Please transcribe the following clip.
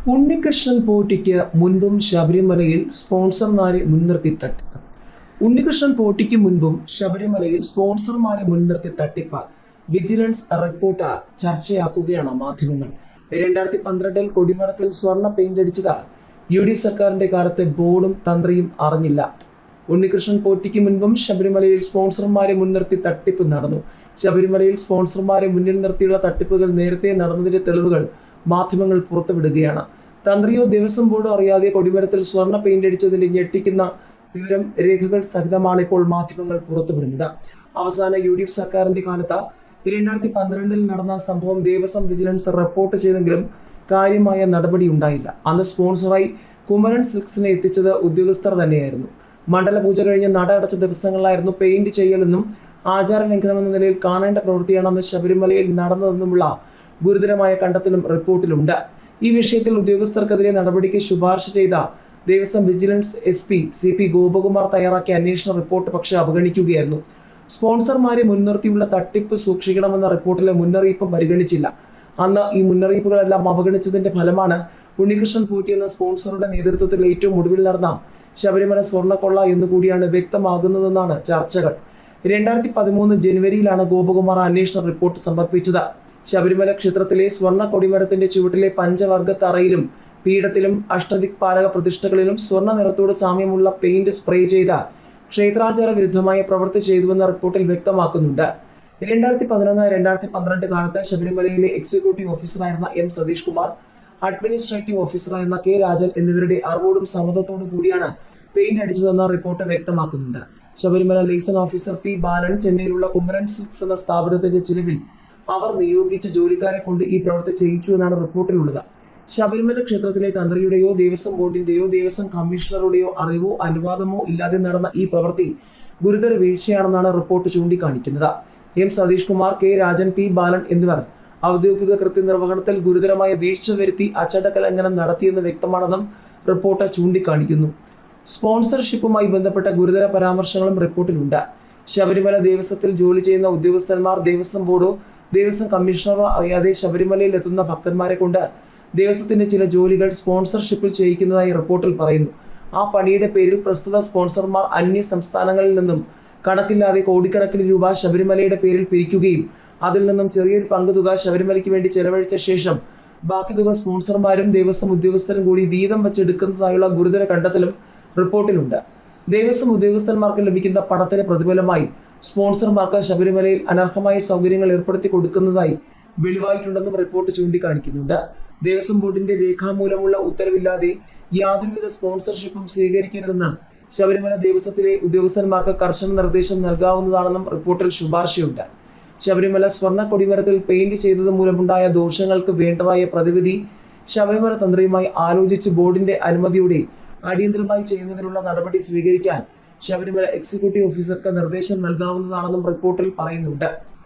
ഉണ്ണികൃഷ്ണൻ പോറ്റിക്ക് മുൻപും ശബരിമലയിൽ സ്പോൺസർമാരെ മുൻനിർത്തി തട്ടിപ്പ്. ഉണ്ണികൃഷ്ണൻ പോറ്റിക്ക് മുൻപും ശബരിമലയിൽ സ്പോൺസർമാരെ മുൻനിർത്തി തട്ടിപ്പ് വിജിലൻസ് റിപ്പോർട്ട് ചർച്ചയാക്കുകയാണ് മാധ്യമങ്ങൾ. 2012 കൊടിമരത്തിൽ സ്വർണ്ണ പെയിന്റ് അടിച്ചത് UDF സർക്കാരിന്റെ കാലത്തെ ബോർഡും തന്ത്രിയും അറിഞ്ഞില്ല. ഉണ്ണികൃഷ്ണൻ പോറ്റിക്ക് മുൻപും ശബരിമലയിൽ സ്പോൺസർമാരെ മുൻനിർത്തി തട്ടിപ്പ് നടന്നു. ശബരിമലയിൽ സ്പോൺസർമാരെ മുന്നിൽ നിർത്തിയുള്ള തട്ടിപ്പുകൾ നേരത്തെ നടന്നതിന്റെ തെളിവുകൾ മാധ്യമങ്ങൾ പുറത്തുവിടുകയാണ്. തന്ത്രിയോ ദേവസ്വം ബോർഡോ അറിയാതെ കൊടിമരത്തിൽ സ്വർണ്ണ പെയിന്റ് അടിച്ചതിന്റെ ഞെട്ടിക്കുന്ന വിവരം രേഖകൾ സഹിതമാണ് ഇപ്പോൾ മാധ്യമങ്ങൾ പുറത്തുവിടുന്നത്. അവസാന UDF സർക്കാരിന്റെ കാലത്ത് 2012 നടന്ന സംഭവം ദേവസ്വം വിജിലൻസ് റിപ്പോർട്ട് ചെയ്തെങ്കിലും കാര്യമായ നടപടി ഉണ്ടായില്ല. അന്ന് സ്പോൺസറായി കുമരൻ സിൽക്സിനെ എത്തിച്ചത് ഉദ്യോഗസ്ഥർ തന്നെയായിരുന്നു. മണ്ഡലപൂജ കഴിഞ്ഞ് നട അടച്ച ദിവസങ്ങളിലായിരുന്നു പെയിന്റ് ചെയ്യലെന്നും ആചാര ലംഘനമെന്ന നിലയിൽ കാണേണ്ട പ്രവൃത്തിയാണെന്ന് ശബരിമലയിൽ നടന്നതെന്നുമുള്ള ഗുരുതരമായ കണ്ടെത്തലും റിപ്പോർട്ടിലുണ്ട്. ഈ വിഷയത്തിൽ ഉദ്യോഗസ്ഥർക്കെതിരെ നടപടിക്ക് ശുപാർശ ചെയ്ത Devaswom vigilance SP CP Gopakumar തയ്യാറാക്കിയ അന്വേഷണ റിപ്പോർട്ട് പക്ഷേ അവഗണിക്കുകയായിരുന്നു. സ്പോൺസർമാരെ മുൻനിർത്തിയുള്ള തട്ടിപ്പ് സൂക്ഷിക്കണമെന്ന റിപ്പോർട്ടിലെ മുന്നറിയിപ്പ് പരിഗണിച്ചില്ല. അന്ന് ഈ മുന്നറിയിപ്പുകളെല്ലാം അവഗണിച്ചതിന്റെ ഫലമാണ് ഉണ്ണികൃഷ്ണൻ പോറ്റി എന്ന സ്പോൺസറുടെ നേതൃത്വത്തിൽ ഏറ്റവും ഒടുവിൽ നടന്ന ശബരിമല സ്വർണ്ണക്കൊള്ള എന്നുകൂടിയാണ് വ്യക്തമാകുന്നതെന്നാണ് ചർച്ചകൾ. 2013 ജനുവരിയിലാണ് ഗോപകുമാർ അന്വേഷണ റിപ്പോർട്ട് സമർപ്പിച്ചത്. ശബരിമല ക്ഷേത്രത്തിലെ സ്വർണ്ണ കൊടിമരത്തിന്റെ ചുവട്ടിലെ പഞ്ചവർഗ തറയിലും പീഠത്തിലും അഷ്ടദിക്പാലക പ്രതിഷ്ഠകളിലും സ്വർണ്ണ നിറത്തോട് സാമ്യമുള്ള പെയിന്റ് സ്പ്രേ ചെയ്ത ക്ഷേത്രാചാര വിരുദ്ധമായ പ്രവൃത്തി ചെയ്തുവെന്ന റിപ്പോർട്ടിൽ വ്യക്തമാക്കുന്നുണ്ട്. 2011-2012 കാലത്ത് ശബരിമലയിലെ എക്സിക്യൂട്ടീവ് ഓഫീസറായിരുന്ന M സതീഷ് കുമാർ, അഡ്മിനിസ്ട്രേറ്റീവ് ഓഫീസറായിരുന്ന K രാജൻ എന്നിവരുടെ അറിവോടും സമ്മതത്തോടും കൂടിയാണ് പെയിന്റ് അടിച്ചതെന്ന റിപ്പോർട്ട് വ്യക്തമാക്കുന്നുണ്ട്. Sabarimala liaison officer P Balan ചെന്നൈയിലുള്ള കുമരൻ സിൽക്സ് എന്ന സ്ഥാപനത്തിന്റെ ചിലവിൽ അവർ നിയോഗിച്ച ജോലിക്കാരെ കൊണ്ട് ഈ പ്രവൃത്തി ചെയ്യിച്ചു എന്നാണ് റിപ്പോർട്ടിലുള്ളത്. ശബരിമല ക്ഷേത്രത്തിലെ തന്ത്രിയുടെയോ ദേവസ്വം ബോർഡിന്റെയോ ദേവസ്വം കമ്മീഷണറുടെയോ അറിവോ അനുവാദമോ ഇല്ലാതെ നടന്ന ഈ പ്രവൃത്തി ഗുരുതര വീഴ്ചയാണെന്നാണ് റിപ്പോർട്ട് ചൂണ്ടിക്കാണിക്കുന്നത്. M Satheesh Kumar, K Rajan, P Balan എന്നിവർ ഔദ്യോഗിക കൃത്യനിർവഹണത്തിൽ ഗുരുതരമായ വീഴ്ച വരുത്തി അച്ചടക്ക ലംഘനം നടത്തിയെന്ന് വ്യക്തമാണെന്നും റിപ്പോർട്ട് ചൂണ്ടിക്കാണിക്കുന്നു. സ്പോൺസർഷിപ്പുമായി ബന്ധപ്പെട്ട ഗുരുതര പരാമർശങ്ങളും റിപ്പോർട്ടിലുണ്ട്. ശബരിമല ദേവസ്വത്തിൽ ജോലി ചെയ്യുന്ന ഉദ്യോഗസ്ഥന്മാർ ദേവസ്വം ബോർഡോ ദേവസ്വം കമ്മീഷണറോ അറിയാതെ ശബരിമലയിൽ എത്തുന്ന ഭക്തന്മാരെ കൊണ്ട് ദേവസ്വത്തിന്റെ ചില ജോലികൾ സ്പോൺസർഷിപ്പിൽ ചെയ്യിക്കുന്നതായി റിപ്പോർട്ടിൽ പറയുന്നു. ആ പണിയുടെ പേരിൽ പ്രസ്തുത സ്പോൺസർമാർ അന്യ സംസ്ഥാനങ്ങളിൽ നിന്നും കണക്കില്ലാതെ കോടിക്കണക്കിന് രൂപ ശബരിമലയുടെ പേരിൽ പിരിക്കുകയും അതിൽ നിന്നും ചെറിയൊരു പങ്കുതുക ശബരിമലയ്ക്ക് വേണ്ടി ചെലവഴിച്ച ശേഷം ബാക്കി തുക സ്പോൺസർമാരും ദേവസ്വം ഉദ്യോഗസ്ഥരും കൂടി വീതം വെച്ചെടുക്കുന്നതായുള്ള ഗുരുതര കണ്ടെത്തലും റിപ്പോർട്ടിലുണ്ട്. ദേവസ്വം ഉദ്യോഗസ്ഥന്മാർക്ക് ലഭിക്കുന്ന പണത്തിന് പ്രതിഫലമായി സ്പോൺസർമാർക്ക് ശബരിമലയിൽ അനർഹമായ സൗകര്യങ്ങൾ ഏർപ്പെടുത്തി കൊടുക്കുന്നതായി വെളിവായിട്ടുണ്ടെന്നും റിപ്പോർട്ട് ചൂണ്ടിക്കാണിക്കുന്നുണ്ട്. ദേവസ്വം ബോർഡിന്റെ രേഖാമൂലമുള്ള ഉത്തരവില്ലാതെ യാതൊരുവിധ സ്പോൺസർഷിപ്പും സ്വീകരിക്കരുതെന്ന് ശബരിമല ദേവസ്വത്തിലെ ഉദ്യോഗസ്ഥന്മാർക്ക് കർശന നിർദ്ദേശം നൽകാവുന്നതാണെന്നും റിപ്പോർട്ടിൽ ശുപാർശയുണ്ട്. ശബരിമല സ്വർണ്ണ കൊടിമരത്തിൽ പെയിന്റ് ചെയ്തത് മൂലമുണ്ടായ ദോഷങ്ങൾക്ക് വേണ്ടതായ പ്രതിവിധി ശബരിമല തന്ത്രിയുമായി ആലോചിച്ച് ബോർഡിന്റെ അനുമതിയോടെ അടിയന്തരമായി ചെയ്യുന്നതിനുള്ള നടപടി സ്വീകരിക്കാൻ ശബരിമല എക്സിക്യൂട്ടീവ് ഓഫീസർക്ക് നിർദ്ദേശം നൽകാവുന്നതാണെന്നും റിപ്പോർട്ടിൽ പറയുന്നുണ്ട്.